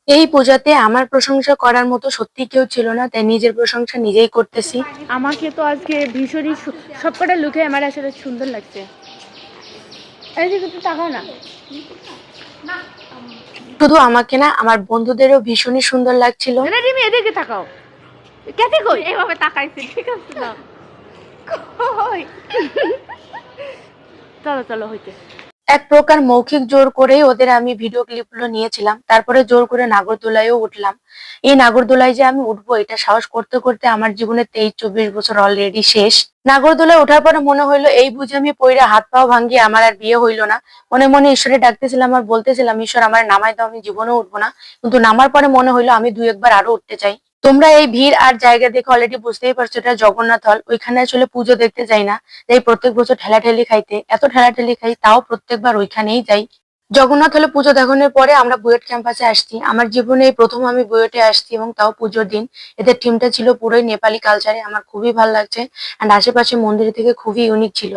এই পূজাতে আমার প্রশংসা করার মতো সত্যি কেউ ছিল না, তাই নিজের প্রশংসা নিজেই করতেছি। আমাকে তো আজকে ভীষণই সবকটা লুকে আমার আসলে সুন্দর লাগছে। এইদিকে তো তাকাও না। শুধু আমাকে না, আমার বন্ধুদেরও ভীষণই সুন্দর লাগছিল। রিমি এদিকে তাকাও। কেটে কই এইভাবে তাকাইছি, ঠিক আছে না? কই চলো চলো হইতে। এক প্রকার মৌখিক জোর করেই ওদের আমি ভিডিও ক্লিপগুলো নিয়েছিলাম, তারপরে জোর করে নাগরদোলায়ও উঠলাম। এই নাগরদোলায় যে আমি উঠবো এটা সাহস করতে করতে আমার জীবনে 23-24 বছর অলরেডি শেষ। নাগরদোলায় ওঠার পরে মনে হইলো এই বুঝে আমি পইরা হাত পাও ভাঙ্গিয়ে আমার আর বিয়ে হইলো না। মনে মনে ঈশ্বরে ডাকতেছিলাম আর বলতেছিলাম, ঈশ্বর আমার নামাই দাও, আমি জীবনেও উঠবো না। কিন্তু নামার পরে মনে হইলো আমি 2-1 বার আরো উঠতে চাই। তোমরা এই ভিড় আর জায়গা দেখে অলরেডি বুঝতেই পারছো এটা জগন্নাথ হল। ওইখানে আসলে পুজো দেখতে যাই না, যাই প্রত্যেক বছর ঠেলাঠেলি খাইতে। এত ঠেলাঠেলি খাই তাও প্রত্যেকবার ওইখানেই যাই। জগন্নাথ হলে পুজো দেখানোর পরে আমরা বুয়েট ক্যাম্পাসে আসছি। আমার জীবনে এই প্রথম আমি বুয়েটে আসছি, এবং তাও পুজোর দিন। এদের টিমটা ছিল পুরোই নেপালি কালচারে, আমার খুবই ভালো লাগছে। অ্যান্ড আশেপাশে মন্দির থেকে খুবই ইউনিক ছিল।